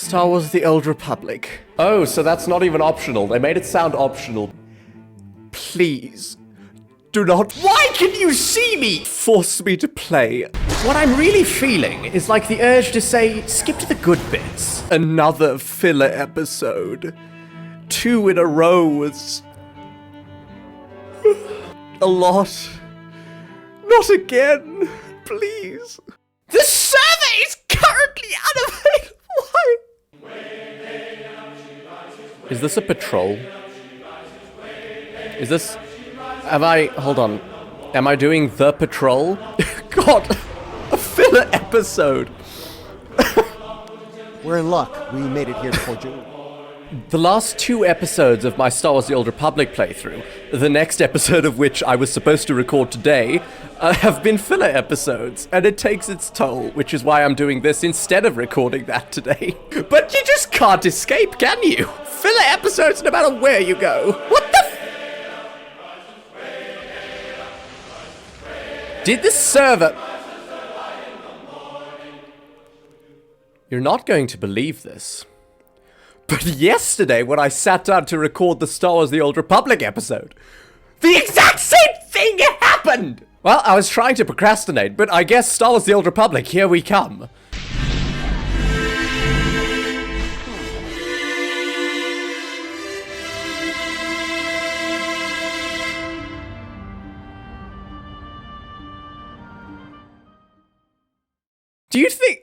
Star Wars The Old Republic. Oh, so that's not even optional. They made it sound optional. Please, do not— Why can you see me? Force me to play. What I'm really feeling is like the urge to say, skip to the good bits. Another filler episode. 2 in a row was a lot. Not again, please. The survey is currently unavailable. Why? Is this a patrol? Is this... Hold on. Am I doing the patrol? God, a filler episode. We're in luck. We made it here before June. The last 2 episodes of my Star Wars The Old Republic playthrough, the next episode of which I was supposed to record today, have been filler episodes, and it takes its toll, which is why I'm doing this instead of recording that today. But you just can't escape, can you? Filler episodes no matter where you go. What the Did the server... You're not going to believe this. But yesterday, when I sat down to record the Star Wars The Old Republic episode, the exact same thing happened! Well, I was trying to procrastinate, but I guess Star Wars The Old Republic, here we come. Do you think...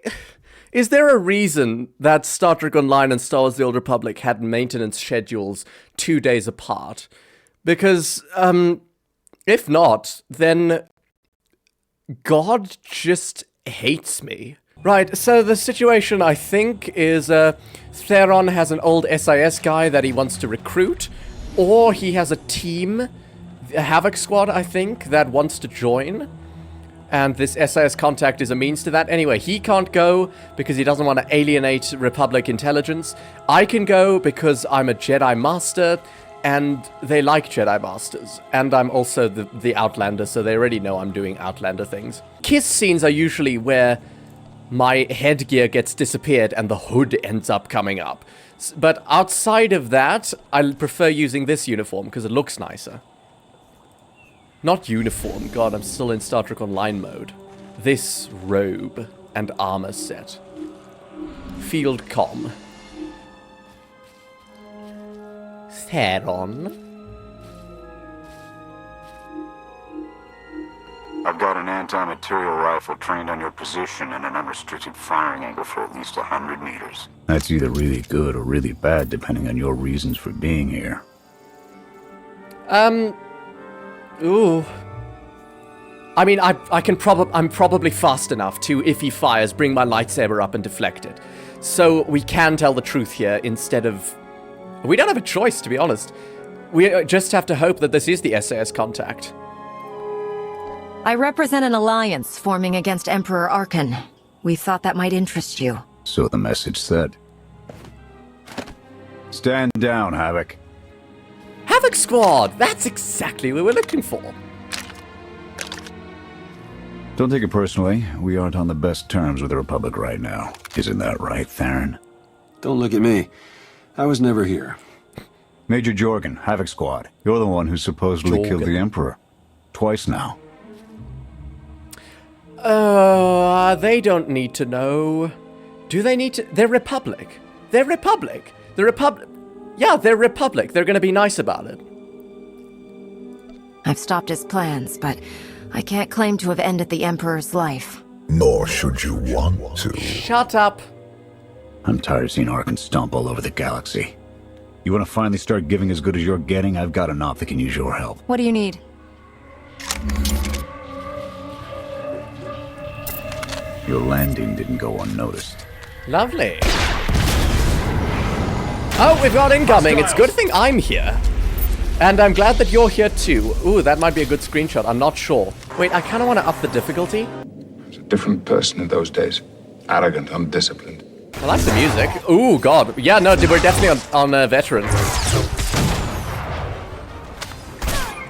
Is there a reason that Star Trek Online and Star Wars The Old Republic had maintenance schedules 2 days apart? Because, if not, then God just hates me. Right, so the situation, I think, is Theron has an old SIS guy that he wants to recruit, or he has a team, a Havoc Squad, I think, that wants to join. And this SIS contact is a means to that. Anyway, he can't go because he doesn't want to alienate Republic intelligence. I can go because I'm a Jedi Master, and they like Jedi Masters. And I'm also the Outlander, so they already know I'm doing Outlander things. Kiss scenes are usually where my headgear gets disappeared and the hood ends up coming up. But outside of that, I prefer using this uniform because it looks nicer. Not uniform, God, I'm still in Star Trek Online mode. This robe and armor set. Field comm. Theron. I've got an anti-material rifle trained on your position and an unrestricted firing angle for at least 100 meters. That's either really good or really bad, depending on your reasons for being here. Ooh. I mean, I'm probably fast enough to, if he fires, bring my lightsaber up and deflect it. So we can tell the truth here instead of... We don't have a choice, to be honest. We just have to hope that this is the SAS contact. I represent an alliance forming against Emperor Arkan. We thought that might interest you. So the message said. Stand down, Havoc. Havoc Squad! That's exactly what we're looking for. Don't take it personally. We aren't on the best terms with the Republic right now. Isn't that right, Theron? Don't look at me. I was never here. Major Jorgen, Havoc Squad. You're the one who supposedly killed the Emperor. Twice now. They don't need to know. Do they need to? They're Republic. They're Republic. The Republic... Yeah, they're Republic. They're gonna be nice about it. I've stopped his plans, but I can't claim to have ended the Emperor's life. Nor should you want to. Shut up. I'm tired of seeing Arkan stomp all over the galaxy. You want to finally start giving as good as you're getting? I've got an op that can use your help. What do you need? Your landing didn't go unnoticed. Lovely. Oh, we've got incoming. It's a good thing I'm here. And I'm glad that you're here too. Ooh, that might be a good screenshot. I'm not sure. Wait, I kind of want to up the difficulty. I was a different person in those days. Arrogant, undisciplined. I like the music. Ooh, God. Yeah, no, we're definitely on veterans.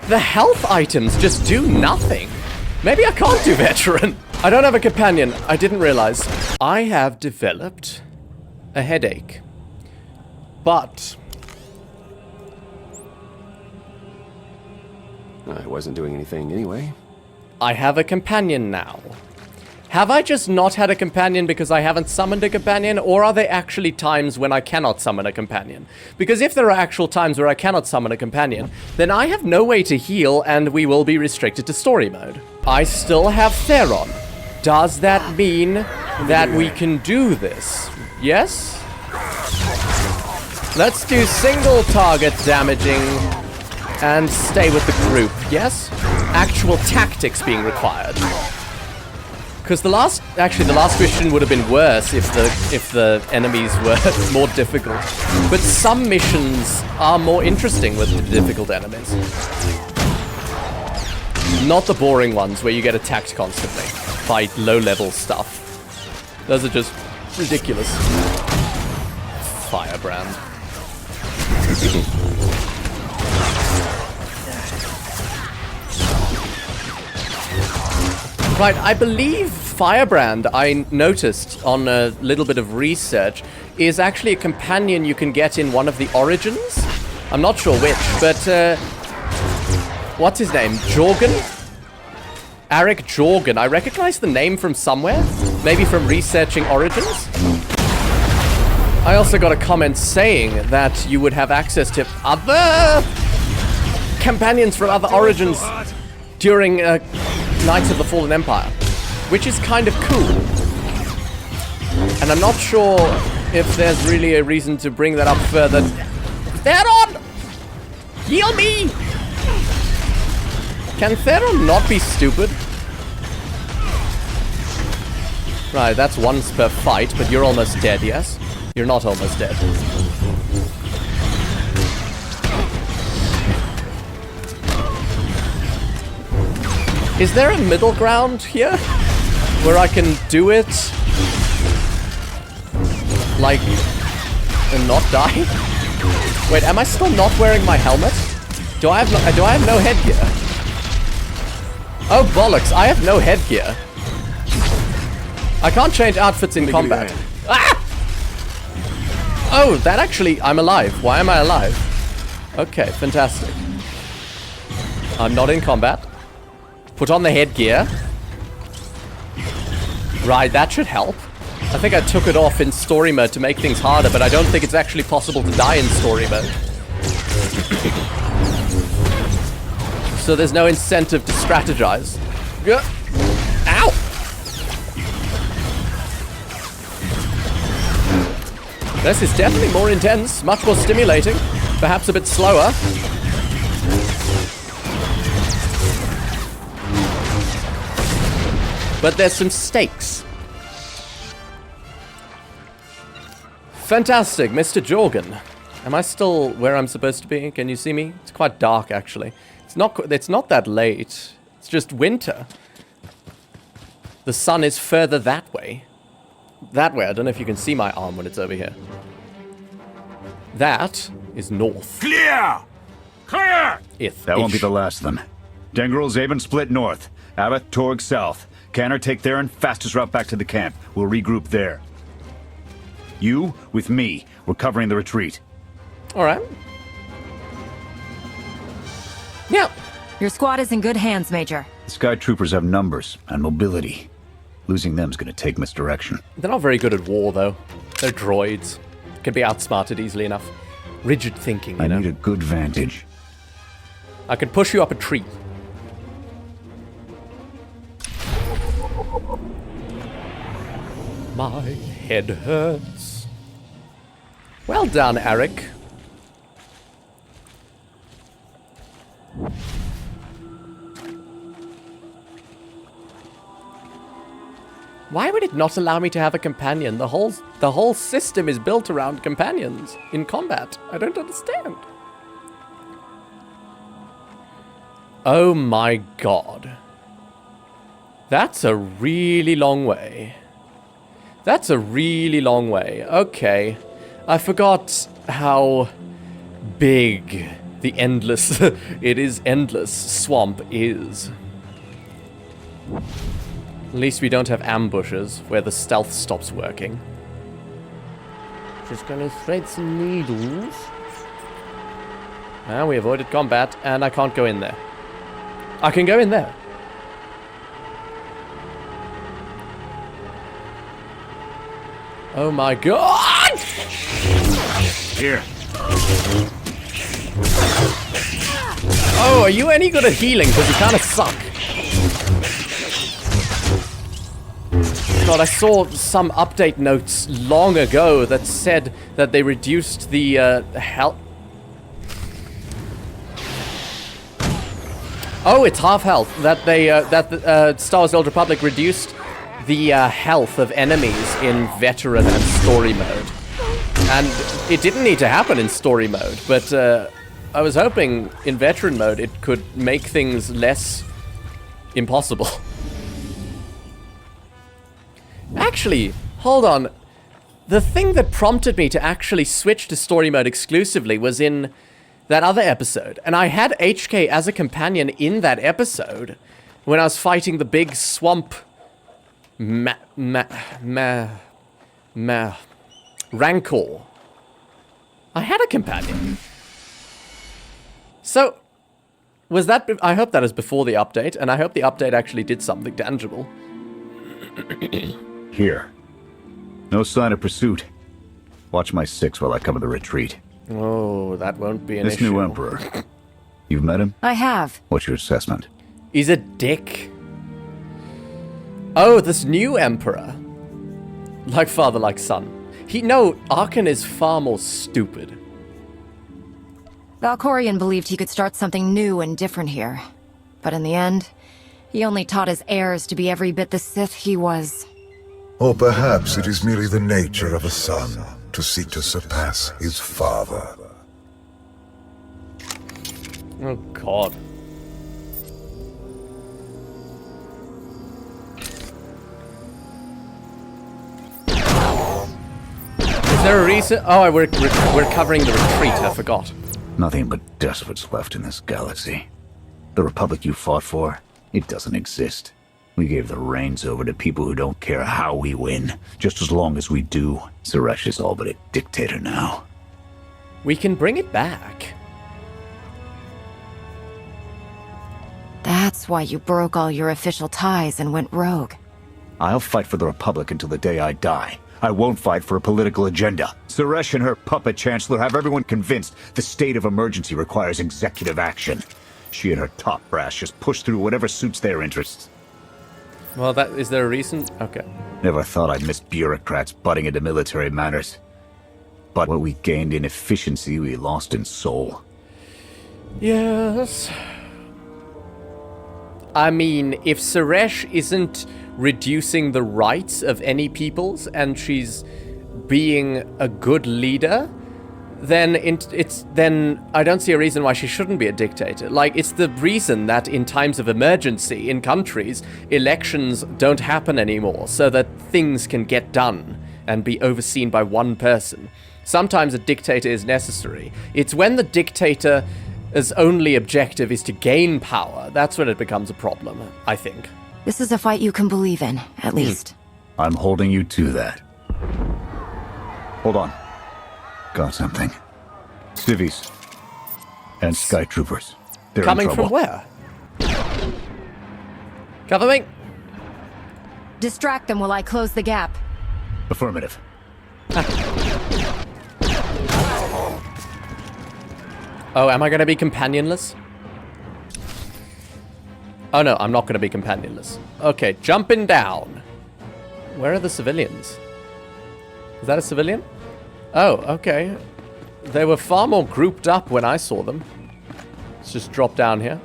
The health items just do nothing. Maybe I can't do veteran. I don't have a companion. I didn't realize. I have developed a headache. But I wasn't doing anything anyway. I have a companion now. Have I just not had a companion because I haven't summoned a companion, or are there actually times when I cannot summon a companion? Because if there are actual times where I cannot summon a companion, then I have no way to heal and we will be restricted to story mode. I still have Theron. Does that mean that we can do this? Yes? Let's do single target damaging and stay with the group, yes? Actual tactics being required. Because the last mission would have been worse if the enemies were more difficult. But some missions are more interesting with the difficult enemies. Not the boring ones where you get attacked constantly by low-level stuff. Those are just ridiculous. Firebrand. Right, I believe Firebrand, I noticed on a little bit of research, is actually a companion you can get in one of the Origins. I'm not sure which, but what's his name? Jorgen? Arik Jorgen. I recognize the name from somewhere. Maybe from researching Origins. I also got a comment saying that you would have access to other companions from other Origins during Knights of the Fallen Empire, which is kind of cool. And I'm not sure if there's really a reason to bring that up further. Theron! Heal me! Can Theron not be stupid? Right, that's once per fight, but you're almost dead, yes? You're not almost dead. Is there a middle ground here? Where I can do it? Like, and not die? Wait, am I still not wearing my helmet? Do I have no headgear? Oh bollocks, I have no headgear. I can't change outfits in combat. Ah! Oh, that actually, I'm alive. Why am I alive? Okay, fantastic. I'm not in combat. Put on the headgear. Right, that should help. I think I took it off in story mode to make things harder, but I don't think it's actually possible to die in story mode. So there's no incentive to strategize. Ow! This is definitely more intense, much more stimulating, perhaps a bit slower. But there's some stakes. Fantastic, Mr. Jorgen. Am I still where I'm supposed to be? Can you see me? It's quite dark, actually. It's not that late. It's just winter. The sun is further that way. That way. I don't know if you can see my arm when it's over here. That is north. Clear! Clear! That won't be the last of them. Dengrel, Zaben split north. Abbott, Torg south. Canner, take Theron, fastest route back to the camp. We'll regroup there. You, with me, we're covering the retreat. Alright. Yeah. Your squad is in good hands, Major. The Sky Troopers have numbers and mobility. Losing them's gonna take misdirection. They're not very good at war, though. They're droids. Can be outsmarted easily enough. Rigid thinking, you know? I need a good vantage. I can push you up a tree. My head hurts. Well done, Arik. Why would it not allow me to have a companion? The whole system is built around companions in combat. I don't understand. Oh my god. That's a really long way. That's a really long way. Okay. I forgot how big the endless, it is endless, swamp is. At least we don't have ambushes where the stealth stops working. Just gonna thread some needles. Now we avoided combat, and I can't go in there. I can go in there. Oh my god! Here. Oh, are you any good at healing? Because you kind of suck. God, I saw some update notes long ago that said that they reduced the health. Oh, it's half health. That they Star Wars: The Old Republic reduced the health of enemies in veteran and story mode, and it didn't need to happen in story mode. But I was hoping in veteran mode it could make things less impossible. Actually, hold on. The thing that prompted me to actually switch to story mode exclusively was in that other episode. And I had HK as a companion in that episode when I was fighting the big swamp Rancor. I had a companion. So, was that... I hope that is before the update, and I hope the update actually did something tangible. Here. No sign of pursuit. Watch my 6 while I cover the retreat. Oh, that won't be an issue. This new Emperor. You've met him? I have. What's your assessment? He's a dick. Oh, this new Emperor. Like father, like son. No, Arkan is far more stupid. Valkorion believed he could start something new and different here. But in the end, he only taught his heirs to be every bit the Sith he was. Or perhaps it is merely the nature of a son to seek to surpass his father. Oh, God. Is there a reason? Oh, we're covering the retreat, I forgot. Nothing but despots left in this galaxy. The Republic you fought for, it doesn't exist. We gave the reins over to people who don't care how we win, just as long as we do. Suresh is all but a dictator now. We can bring it back. That's why you broke all your official ties and went rogue. I'll fight for the Republic until the day I die. I won't fight for a political agenda. Suresh and her puppet chancellor have everyone convinced the state of emergency requires executive action. She and her top brass just push through whatever suits their interests. Well, is there a reason? Okay. Never thought I'd miss bureaucrats butting into military matters. But what we gained in efficiency, we lost in soul. Yes. I mean, if Suresh isn't reducing the rights of any peoples and she's being a good leader, then then I don't see a reason why she shouldn't be a dictator. Like, it's the reason that in times of emergency in countries, elections don't happen anymore so that things can get done and be overseen by one person. Sometimes a dictator is necessary. It's when the dictator's only objective is to gain power, that's when it becomes a problem, I think. This is a fight you can believe in, at least. I'm holding you to that. Hold on. Got something. Civvies. And sky troopers. They're Coming in trouble. from where? Cover me. Distract them while I close the gap. Affirmative. Oh, am I going to be companionless? Oh no, I'm not going to be companionless. Okay, jumping down. Where are the civilians? Is that a civilian? Oh, okay. They were far more grouped up when I saw them. Let's just drop down here.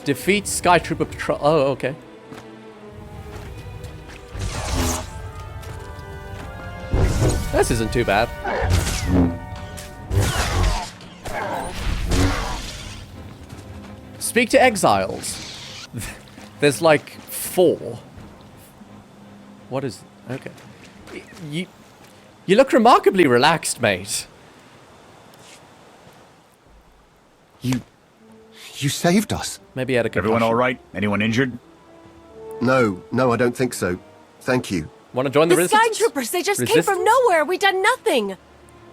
Defeat Sky Trooper Patrol. Oh, okay. This isn't too bad. Speak to exiles. There's like 4. What is... Okay. You look remarkably relaxed, mate. You saved us. Maybe he had a concussion. Everyone all right? Anyone injured? No, I don't think so. Thank you. Want to join the Sky resistance? Troopers, they just came Resistance? from nowhere. We done nothing.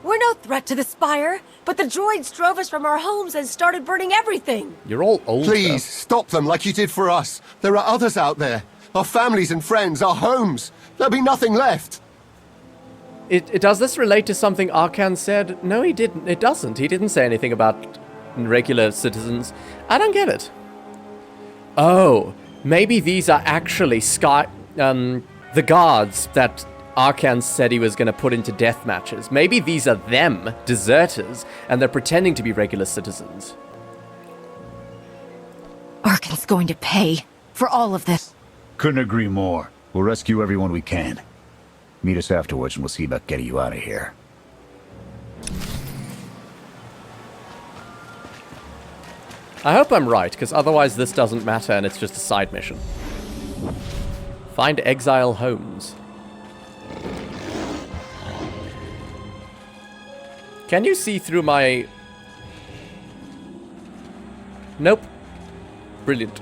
We're no threat to the Spire, but the droids drove us from our homes and started burning everything. You're all old. Please, stop them like you did for us. There are others out there. Our families and friends, our homes. There'll be nothing left. Does this relate to something Arkan said? No, he didn't. It doesn't. He didn't say anything about regular citizens. I don't get it. Oh, maybe these are actually the guards that Arkan said he was going to put into death matches. Maybe these are them, deserters, and they're pretending to be regular citizens. Arkan's going to pay for all of this. Couldn't agree more. We'll rescue everyone we can. Meet us afterwards and we'll see about getting you out of here. I hope I'm right, because otherwise this doesn't matter and it's just a side mission. Find exile homes. Can you see through my... Nope. Brilliant.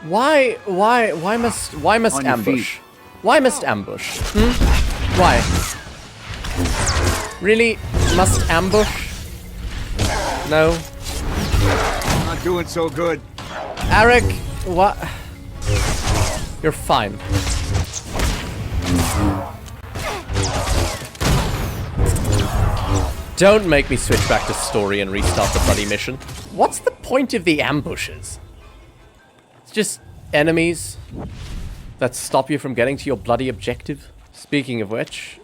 Why must ambush? Why must ambush? Why? Really? Must ambush? No. Not doing so good. Eric, what? You're fine. Don't make me switch back to story and restart the bloody mission. What's the point of the ambushes? It's just enemies that stop you from getting to your bloody objective. Speaking of which...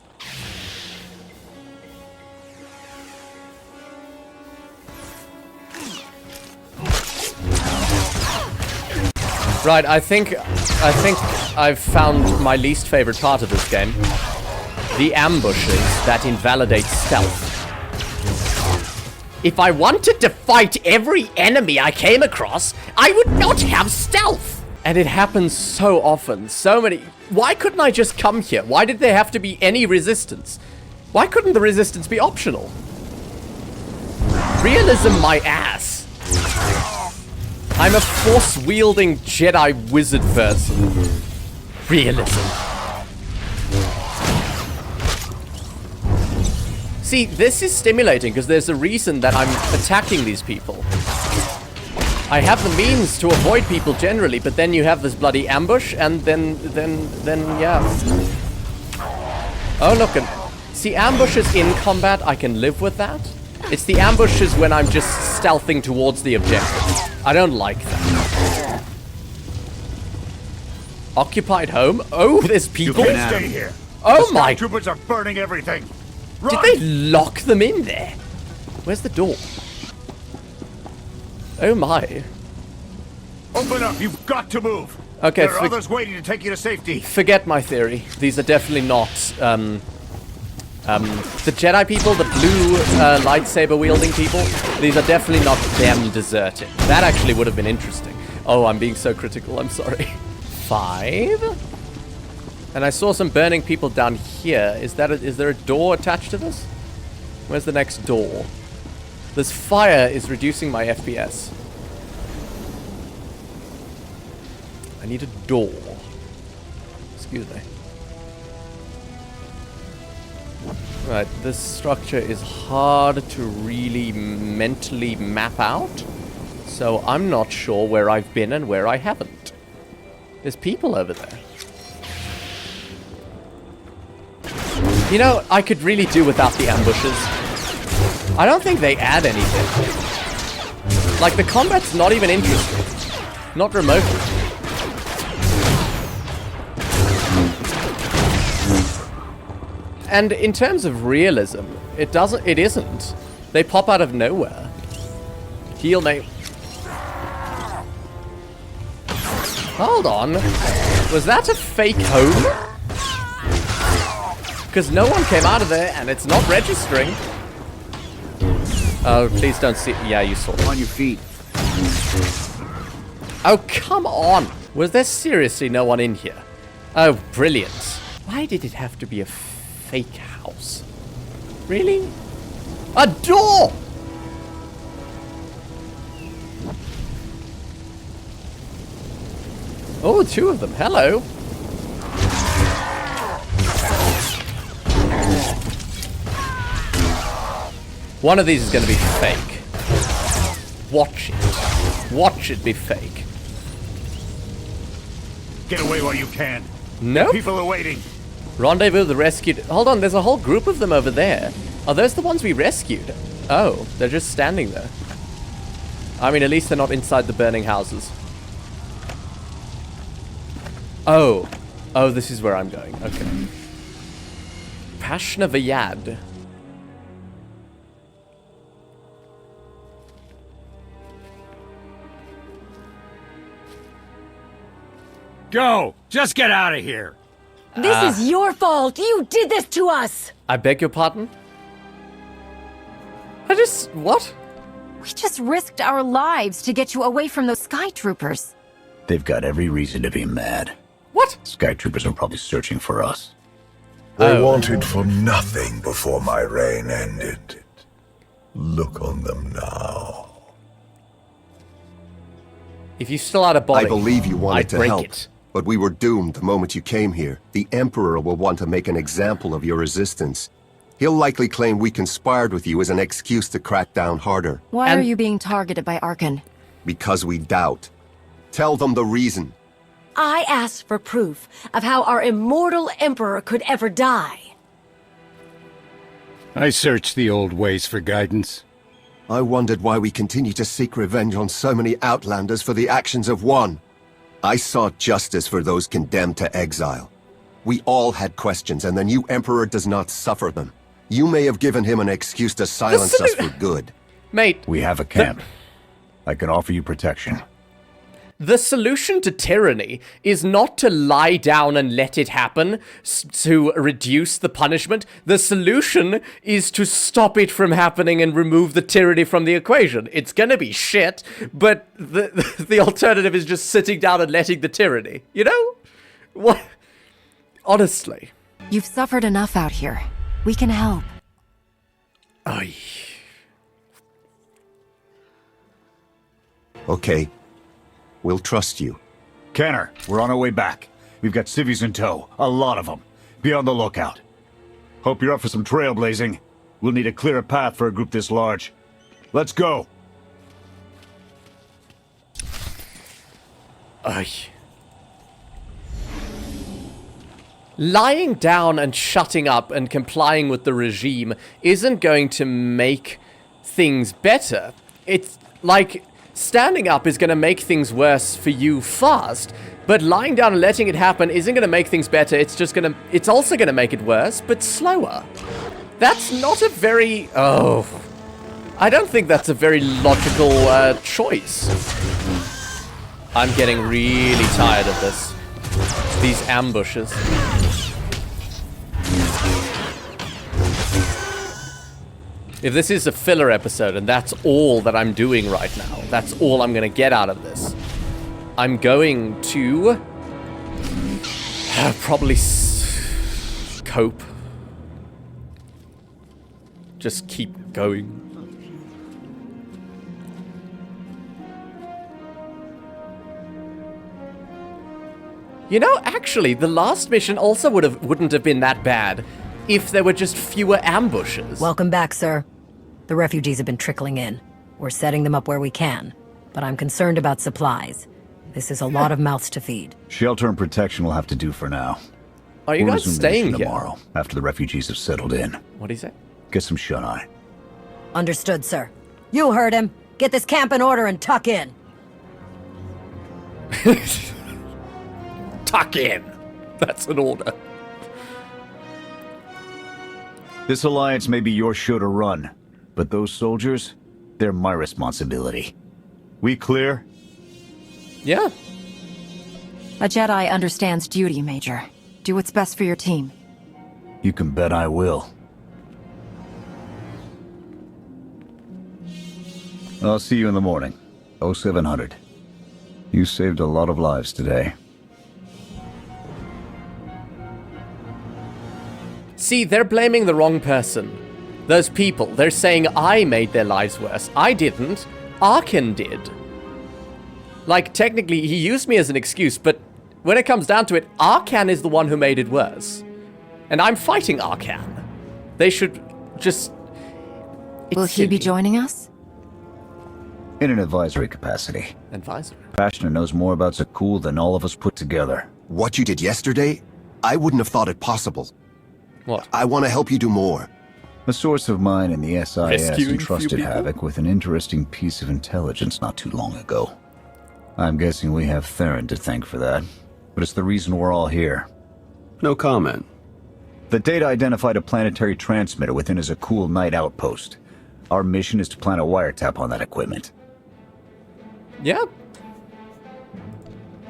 Right, I think I've found my least favorite part of this game. The ambushes that invalidate stealth. If I wanted to fight every enemy I came across, I would not have stealth! And it happens so often, so many... Why couldn't I just come here? Why did there have to be any resistance? Why couldn't the resistance be optional? Realism my ass. I'm a force-wielding Jedi wizard person. Realism. See, this is stimulating because there's a reason that I'm attacking these people. I have the means to avoid people generally, but then you have this bloody ambush, and then yeah. Oh, look, see, ambushes in combat, I can live with that. It's the ambushes when I'm just stealthing towards the objective. I don't like that. Occupied home? Oh, there's people. You can't stay here. Oh the my! Troopers are burning everything. Run! Did they lock them in there? Where's the door? Oh my. Open up! You've got to move. Okay, there are others waiting to take you to safety. Forget my theory. These are definitely not the Jedi people, the blue lightsaber wielding people. These are definitely not them deserting. That actually would have been interesting. Oh, I'm being so critical. I'm sorry. 5. And I saw some burning people down here. Is there a door attached to this? Where's the next door? This fire is reducing my FPS. I need a door. Excuse me. Right, this structure is hard to really mentally map out. So I'm not sure where I've been and where I haven't. There's people over there. You know, I could really do without the ambushes. I don't think they add anything. Like, the combat's not even interesting. Not remotely. And in terms of realism, it isn't. They pop out of nowhere. Heal me. Hold on. Was that a fake home? Because no one came out of there, and it's not registering. Oh, please don't see... Yeah, you saw it. On your feet. Oh, come on. Was there seriously no one in here? Oh, brilliant. Why did it have to be a fake house? Really? A door! Oh, two of them. Hello. One of these is going to be fake. Watch it. Watch it be fake. Get away while you can. Nope. People are waiting. Rendezvous the rescued. Hold on, there's a whole group of them over there. Are those the ones we rescued? Oh, they're just standing there. I mean, at least they're not inside the burning houses. Oh. Oh, this is where I'm going. Okay. Pashna Vayad. Go! Just get out of here! This is your fault! You did this to us! I beg your pardon? What? We just risked our lives to get you away from those sky troopers. They've got every reason to be mad. What? Sky troopers are probably searching for us. They wanted for nothing before my reign ended. Look on them now. If you still had a body, I believe you wanted I'd to break help, it. but we were doomed the moment you came here. The Emperor will want to make an example of your resistance. He'll likely claim we conspired with you as an excuse to crack down harder. Why are you being targeted by Arkan? Because we doubt. Tell them the reason. I asked for proof of how our immortal Emperor could ever die. I searched the old ways for guidance. I wondered why we continue to seek revenge on so many Outlanders for the actions of one. I sought justice for those condemned to exile. We all had questions, and the new Emperor does not suffer them. You may have given him an excuse to silence us for good. Mate. We have a camp. I can offer you protection. The solution to tyranny is not to lie down and let it happen to reduce the punishment. The solution is to stop it from happening and remove the tyranny from the equation. It's gonna be shit, but the alternative is just sitting down and letting the tyranny. You know? What? Honestly. You've suffered enough out here. We can help. Aye. Okay. We'll trust you. Kenner, we're on our way back. We've got civvies in tow. A lot of them. Be on the lookout. Hope you're up for some trailblazing. We'll need a clearer path for a group this large. Let's go! Aye. Lying down and shutting up and complying with the regime isn't going to make things better. It's like... standing up is going to make things worse for you fast, but lying down and letting it happen isn't going to make things better. It's also going to make it worse, but slower. That's not a very... I don't think that's a very logical choice. I'm getting really tired of this. These ambushes. If this is a filler episode and that's all that I'm doing right now, that's all I'm going to get out of this, I'm going to probably cope. Just keep going. You know, actually, the last mission also wouldn't have been that bad if there were just fewer ambushes. Welcome back, sir. The refugees have been trickling in. We're setting them up where we can, but I'm concerned about supplies. This is a lot of mouths to feed. Shelter and protection will have to do for now. Are you We'll guys resume the staying mission here? tomorrow, after the refugees have settled in. What do you say? Get some shut-eye. Understood, sir. You heard him. Get this camp in order and tuck in. Tuck in. That's an order. This alliance may be your show to run, but those soldiers, they're my responsibility. We clear? Yeah. A Jedi understands duty, Major. Do what's best for your team. You can bet I will. I'll see you in the morning. 0700. You saved a lot of lives today. See, they're blaming the wrong person. Those people, they're saying I made their lives worse. I didn't. Arkan did. Like, technically, he used me as an excuse, but when it comes down to it, Arcan is the one who made it worse. And I'm fighting Arcan. They should just... Will he be joining us? In an advisory capacity. Advisory? Pashner knows more about Zakuul than all of us put together. What you did yesterday, I wouldn't have thought it possible. What? I want to help you do more. A source of mine in the SIS Rescuing entrusted few people? Havoc with an interesting piece of intelligence not too long ago. I'm guessing we have Theron to thank for that, but it's the reason we're all here. No comment. The data identified a planetary transmitter within a Zakuul night outpost. Our mission is to plant a wiretap on that equipment. Yeah.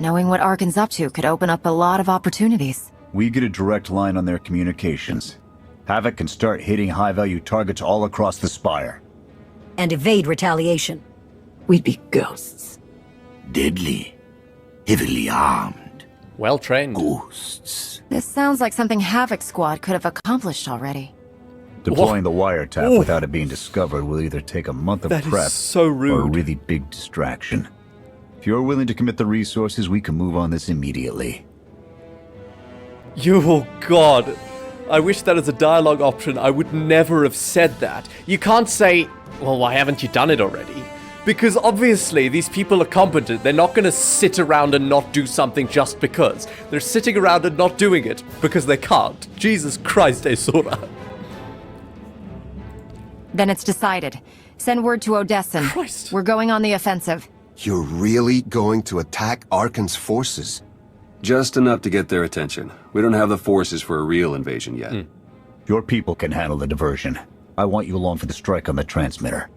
Knowing what Arcan's up to could open up a lot of opportunities. We get a direct line on their communications. Havoc can start hitting high-value targets all across the Spire. And evade retaliation. We'd be ghosts. Deadly. Heavily armed. Well trained. Ghosts. This sounds like something Havoc Squad could have accomplished already. Deploying the wiretap without it being discovered will either take a month of That prep is so rude. or a really big distraction. If you're willing to commit the resources, we can move on this immediately. Oh god. I wish that as a dialogue option. I would never have said that. You can't say, well, why haven't you done it already? Because obviously these people are competent. They're not going to sit around and not do something just because. They're sitting around and not doing it because they can't. Jesus Christ, Aeszora. Then it's decided. Send word to Odessan. Christ. We're going on the offensive. You're really going to attack Arcan's forces? Just enough to get their attention. We don't have the forces for a real invasion yet. Your people can handle the diversion. I want you along for the strike on the transmitter.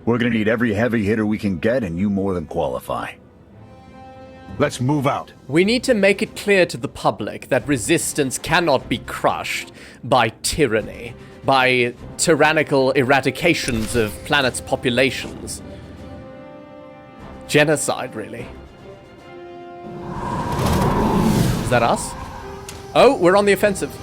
We're gonna need every heavy hitter we can get, and you more than qualify. Let's move out. We need to make it clear to the public that resistance cannot be crushed by tyranny, by tyrannical eradications of planets' populations. Genocide, really. Is that us? Oh, we're on the offensive.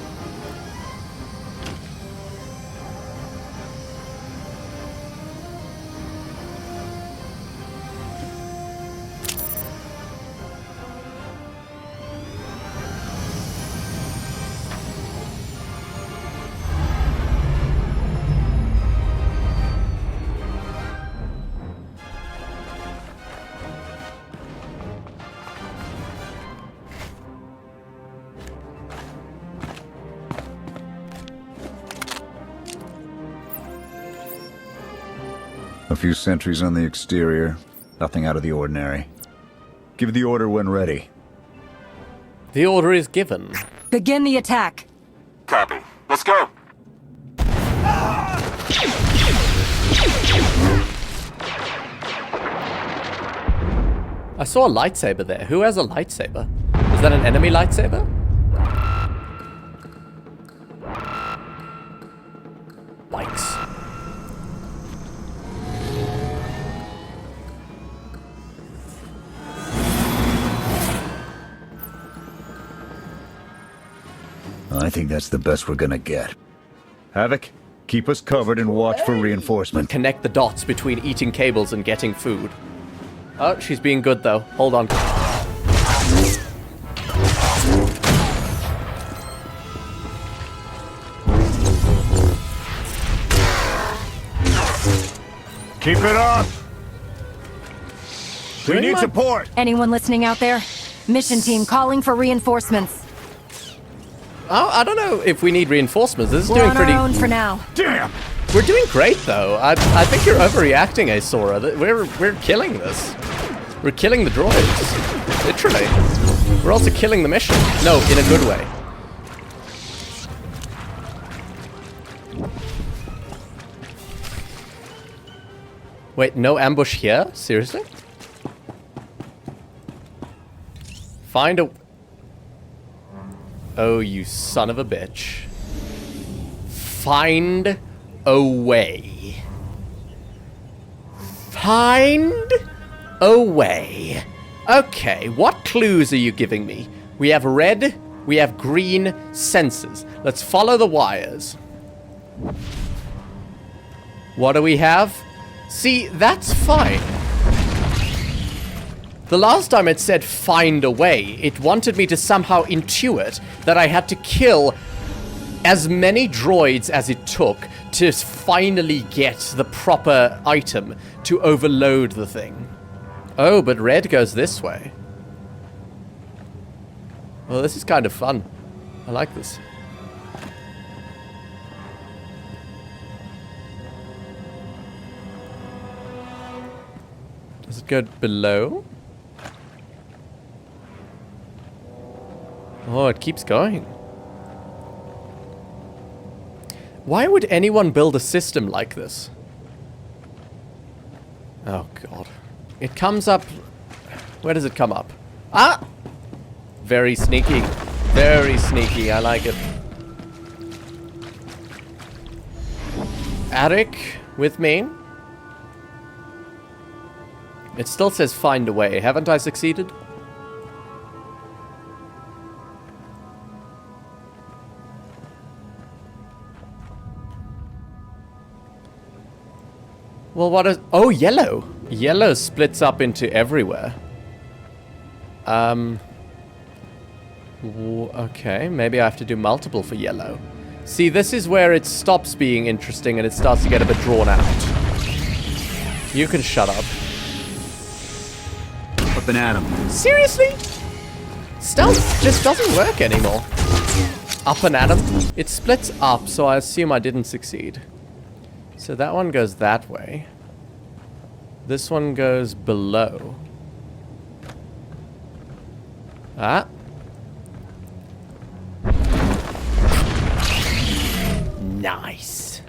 A few sentries on the exterior. Nothing out of the ordinary. Give the order when ready. The order is given. Begin the attack. Copy. Let's go. I saw a lightsaber there. Who has a lightsaber? Is that an enemy lightsaber? Bikes. I think that's the best we're gonna get. Havoc, keep us covered and watch for reinforcement. Connect the dots between eating cables and getting food. Oh, she's being good though. Hold on. Keep it up! We need support! Anyone listening out there? Mission team calling for reinforcements. Oh, I don't know if we need reinforcements. This is We're doing on pretty... our own for now. Damn! We're doing great though. I think you're overreacting, Aeszora. We're killing this. We're killing the droids. Literally. We're also killing the mission. No, in a good way. Wait, no ambush here? Seriously? Find a... Oh, you son of a bitch. Find a way. Find a way. Okay, what clues are you giving me? We have red, we have green sensors. Let's follow the wires. What do we have? See, that's fine. The last time it said find a way, it wanted me to somehow intuit that I had to kill as many droids as it took to finally get the proper item to overload the thing. Oh, but red goes this way. Well, this is kind of fun. I like this. Does it go below? Oh, it keeps going. Why would anyone build a system like this? Oh, God. It comes up... Where does it come up? Ah! Very sneaky. Very sneaky. I like it. Eric, with me? It still says find a way. Haven't I succeeded? Well, what is... Oh, yellow. Yellow splits up into everywhere. Okay, maybe I have to do multiple for yellow. See, this is where it stops being interesting and it starts to get a bit drawn out. You can shut up. Up and at 'em. Seriously? Stealth just doesn't work anymore. Up and at 'em. It splits up, so I assume I didn't succeed. So that one goes that way. This one goes below. Ah. Nice.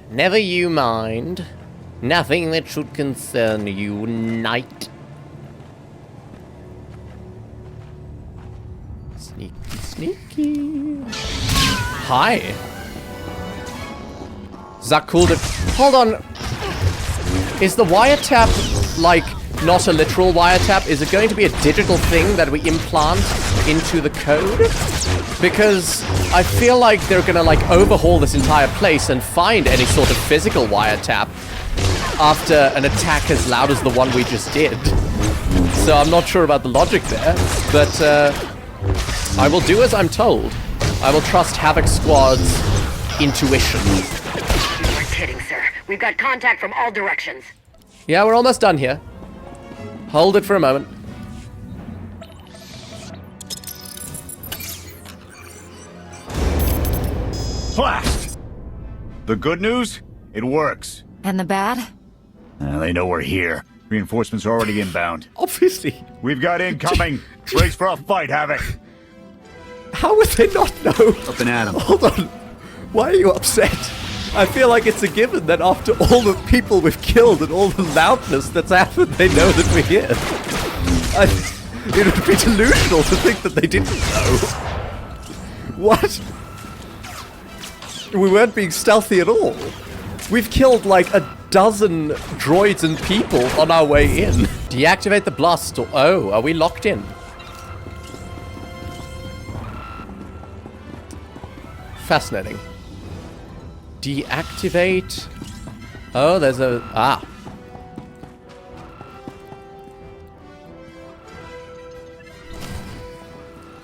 Never you mind. Nothing that should concern you, knight. Sneaky, sneaky. Hi. Zakuul. Hold on. Is the wiretap, like, not a literal wiretap? Is it going to be a digital thing that we implant into the code? Because I feel like they're gonna, like, overhaul this entire place and find any sort of physical wiretap after an attack as loud as the one we just did. So I'm not sure about the logic there, but I will do as I'm told. I will trust Havoc Squad's intuition. We're kidding, sir. We've got contact from all directions. Yeah, we're almost done here. Hold it for a moment. Blast! The good news? It works. And the bad? They know we're here. Reinforcements are already inbound. Obviously. We've got incoming. Brace for a fight, Havoc. How would they not know? Up and at 'em. Hold on. Why are you upset? I feel like it's a given that after all the people we've killed and all the loudness that's happened, they know that we're here. It would be delusional to think that they didn't know. What? We weren't being stealthy at all. We've killed like a dozen droids and people on our way in. Deactivate the blast door. Oh, are we locked in? Fascinating. Deactivate. Oh, there's a... Ah.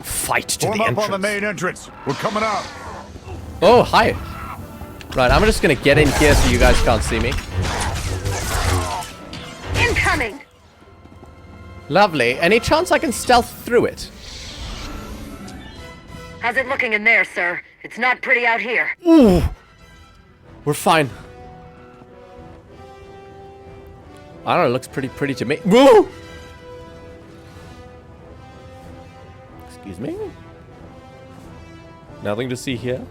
Fight to Form the up entrance. on the main entrance. We're coming out. Oh, hi. Right, I'm just gonna get in here so you guys can't see me. Incoming! Lovely. Any chance I can stealth through it? How's it looking in there, sir? It's not pretty out here. Ooh. We're fine. I don't know, it looks pretty to me. Whoa! Excuse me? Nothing to see here.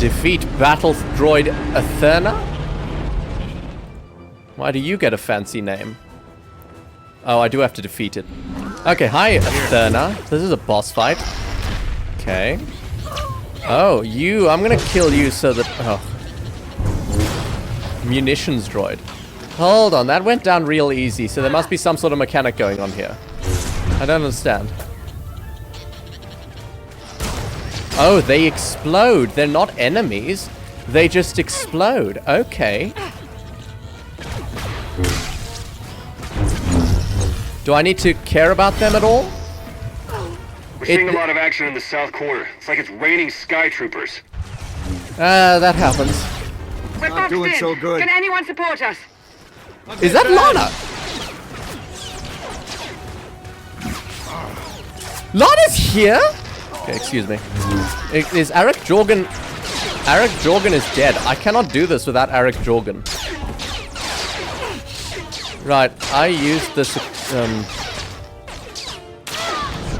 Defeat battle droid Aeszora? Why do you get a fancy name? Oh, I do have to defeat it. Okay, hi Aeszora. This is a boss fight. Okay. Oh, you. I'm gonna kill you so that... Oh. Munitions droid. Hold on, that went down real easy, so there must be some sort of mechanic going on here. I don't understand. Oh, they explode. They're not enemies. They just explode. Okay. Do I need to care about them at all? We're seeing a lot of action in the south corner. It's like it's raining sky troopers. That happens. We're Not doing boxed in. so good. Can anyone support us? Is that Lana? Lana's here? Okay, excuse me. Is Eric Jorgen... Eric Jorgen is dead. I cannot do this without Eric Jorgen. Right, I used this...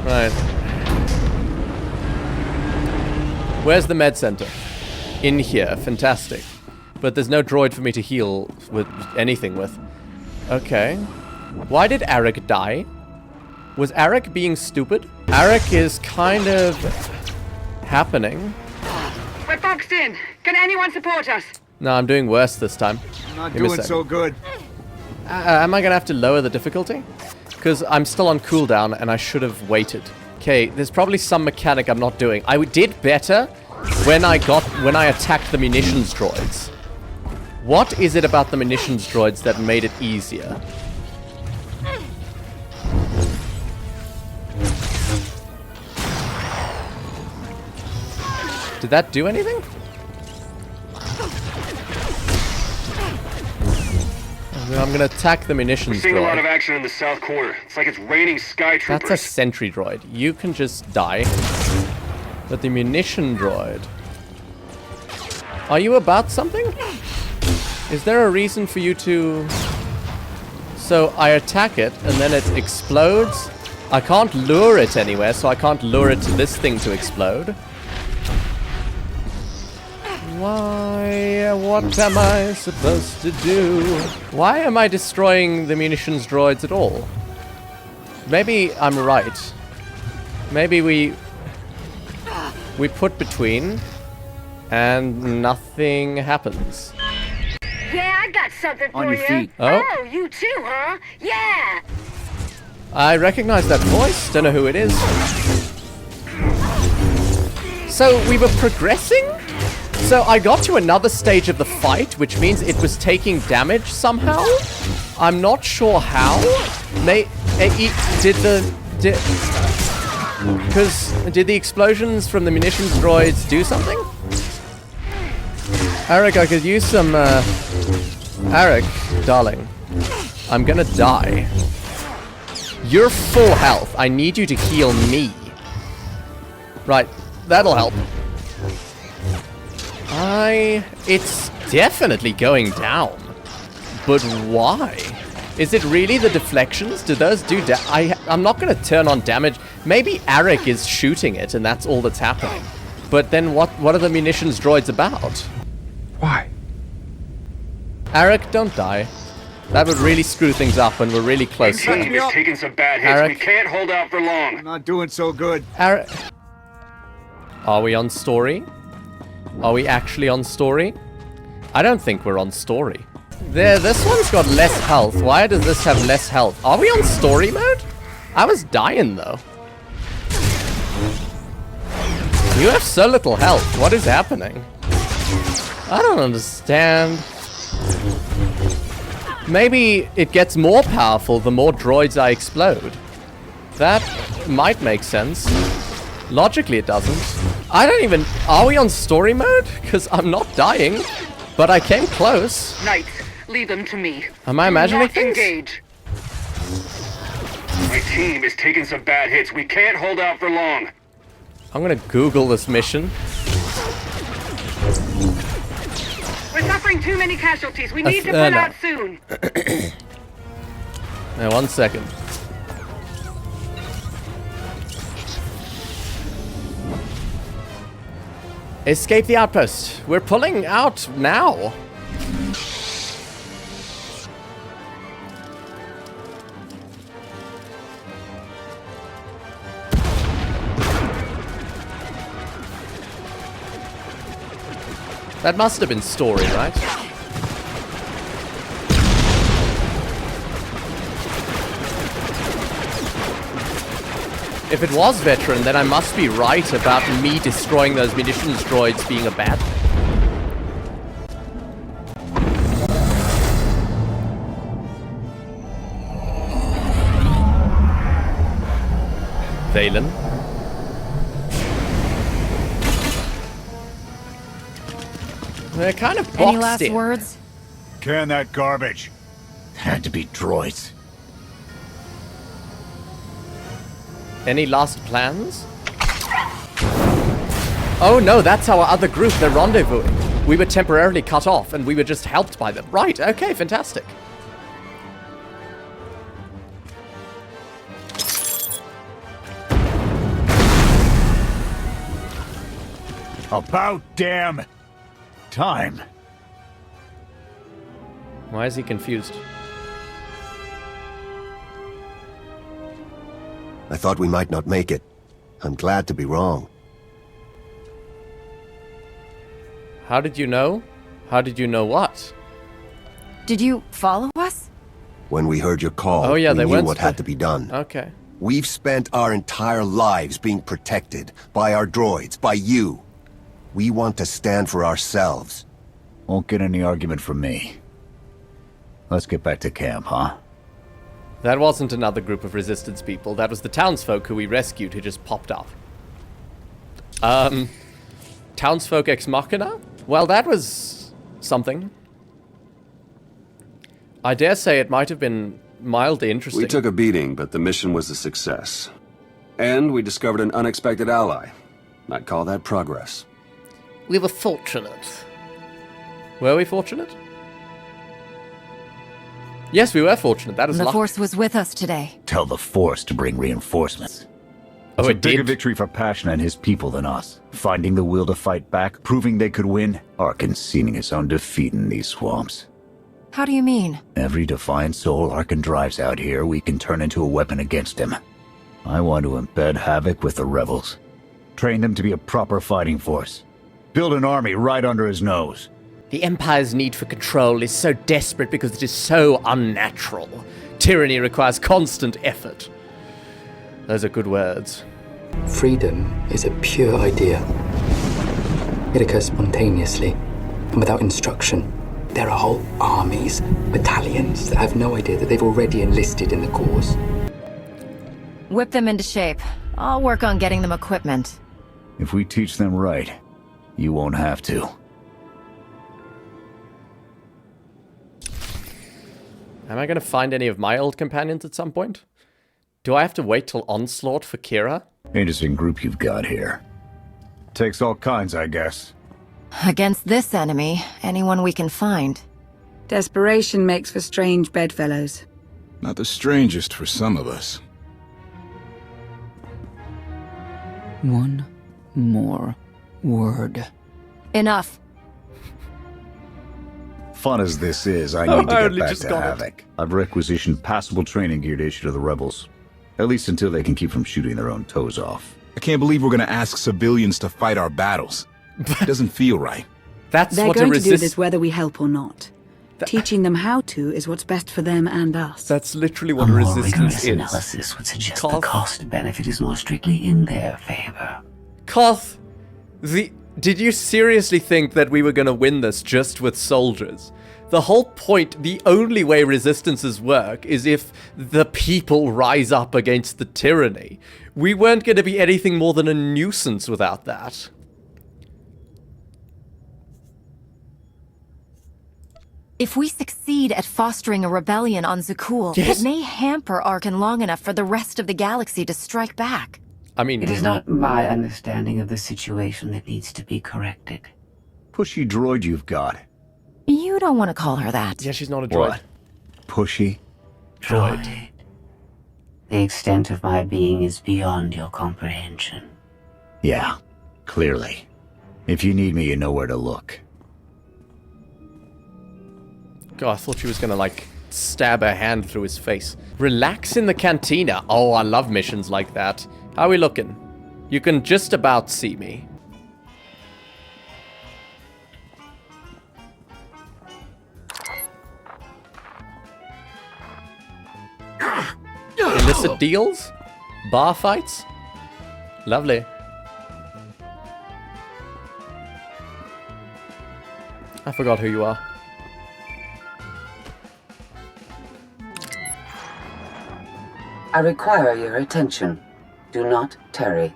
Right. Where's the med center? In here. Fantastic. But there's no droid for me to heal with anything with. Okay. Why did Eric die? Was Eric being stupid? Eric is kind of happening. We're boxed in. Can anyone support us? No, I'm doing worse this time. Not Give me a doing sec. so good. Am I gonna have to lower the difficulty? Because I'm still on cooldown and I should have waited. Okay, there's probably some mechanic I'm not doing. I did better when I attacked the munitions droids. What is it about the munitions droids that made it easier? Did that do anything? I'm gonna attack the munitions We're seeing droid. a lot of action in the south corner. It's like it's raining sky troopers. That's a sentry droid. You can just die. But the munition droid... Are you about something? Is there a reason for you to... So I attack it, and then it explodes. I can't lure it anywhere, so I can't lure it to this thing to explode. Why? What am I supposed to do? Why am I destroying the munitions droids at all? Maybe I'm right. Maybe we put between and nothing happens. Yeah, I got something for On your you. feet. Oh. Oh, you too, huh? Yeah. I recognize that voice. Don't know who it is. So we were progressing? So I got to another stage of the fight, which means it was taking damage somehow. I'm not sure how. Did the explosions from the munitions droids do something? Eric, I could use some, Eric, darling. I'm gonna die. You're full health. I need you to heal me. Right, that'll help. It's definitely going down. But why? Is it really the deflections? Do those do I'm not gonna turn on damage. Maybe Eric is shooting it and that's all that's happening. But then what are the munitions droids about? Why? Eric, don't die. That would really screw things up when we're really close Team here. is taking some bad hits. Eric. We can't hold out for long. Not doing so good. Eric. Are we on story? Are we actually on story? I don't think we're on story. This one's got less health. Why does this have less health? Are we on story mode? I was dying though. You have so little health. What is happening? I don't understand. Maybe it gets more powerful the more droids I explode. That might make sense. Logically it doesn't. I don't even... Are we on story mode? Because I'm not dying. But I came close. Knights, leave them to me. Am I imagining Do not things? engage. My team is taking some bad hits. We can't hold out for long. I'm gonna Google this mission. We're suffering too many casualties. We need to pull no. out soon. Now, 1 second. Escape the outpost. We're pulling out now. That must have been story, right? If it was veteran, then I must be right about me destroying those munitions droids being a bad thing. Thalen. They're kind of boxed Any last in. words? Can that garbage. Had to be droids. Any last plans? Oh no, that's our other group. They're rendezvousing. We were temporarily cut off, and we were just helped by them. Right, okay, fantastic. About damn time. Why is he confused? I thought we might not make it. I'm glad to be wrong. How did you know? How did you know what? Did you follow us? When we heard your call, Oh, yeah, we they knew went what had to be done. Okay. We've spent our entire lives being protected by our droids, by you. We want to stand for ourselves. Won't get any argument from me. Let's get back to camp, huh? That wasn't another group of resistance people. That was the townsfolk who we rescued who just popped up. Townsfolk ex machina? Well, that was something. I dare say it might have been mildly interesting. We took a beating, but the mission was a success. And we discovered an unexpected ally. I'd call that progress. We were fortunate. Were we fortunate? Yes, we were fortunate. That is The luck. Force was with us today. Tell the Force to bring reinforcements. It's Oh, a it bigger did. victory for Passion and his people than us. Finding the will to fight back, proving they could win, or conceding his own defeat in these swamps. How do you mean? Every defiant soul Arkan drives out here, we can turn into a weapon against him. I want to embed Havoc with the rebels. Train them to be a proper fighting force. Build an army right under his nose. The Empire's need for control is so desperate because it is so unnatural. Tyranny requires constant effort. Those are good words. Freedom is a pure idea. It occurs spontaneously and without instruction. There are whole armies, battalions that have no idea that they've already enlisted in the cause. Whip them into shape. I'll work on getting them equipment. If we teach them right, you won't have to. Am I going to find any of my old companions at some point? Do I have to wait till Onslaught for Kira? Interesting group you've got here. Takes all kinds, I guess. Against this enemy, anyone we can find. Desperation makes for strange bedfellows. Not the strangest for some of us. One more word. Enough. Fun as this is, I need I to only get back just to got it. Havoc. I've requisitioned passable training gear to issue to the rebels. At least until they can keep from shooting their own toes off. I can't believe we're gonna ask civilians to fight our battles. It doesn't feel right. That's They're what going a to do resist. this whether we help or not. Teaching them how to is what's best for them and us. That's literally A what a more resistance rigorous is. analysis would suggest the Koth. cost-benefit is more strictly in their favor. Koth, did you seriously think that we were going to win this just with soldiers? The whole point, the only way resistances work is if the people rise up against the tyranny. We weren't going to be anything more than a nuisance without that. If we succeed at fostering a rebellion on Zakuul, Yes. it may hamper Arkan long enough for the rest of the galaxy to strike back. I mean, It is not my understanding of the situation that needs to be corrected. Pushy droid you've got. You don't want to call her that. Yeah, she's not a droid. What? Pushy? Droid. The extent of my being is beyond your comprehension. Yeah, clearly. If you need me, you know where to look. God, I thought she was gonna, like, stab her hand through his face. Relax in the cantina. Oh, I love missions like that. How are we looking? You can just about see me. Illicit deals? Bar fights? Lovely. I forgot who you are. I require your attention. Do not tarry.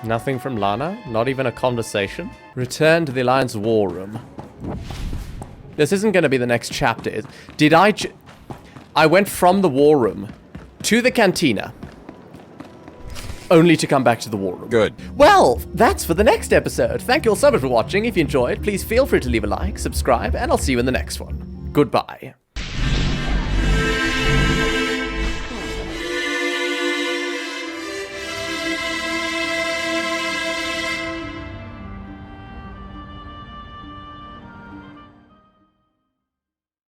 Nothing from Lana? Not even a conversation? Return to the Alliance war room. This isn't going to be the next chapter. Did I went from the war room to the cantina, only to come back to the war room. Good. Well, that's for the next episode. Thank you all so much for watching. If you enjoyed, please feel free to leave a like, subscribe, and I'll see you in the next one. Goodbye.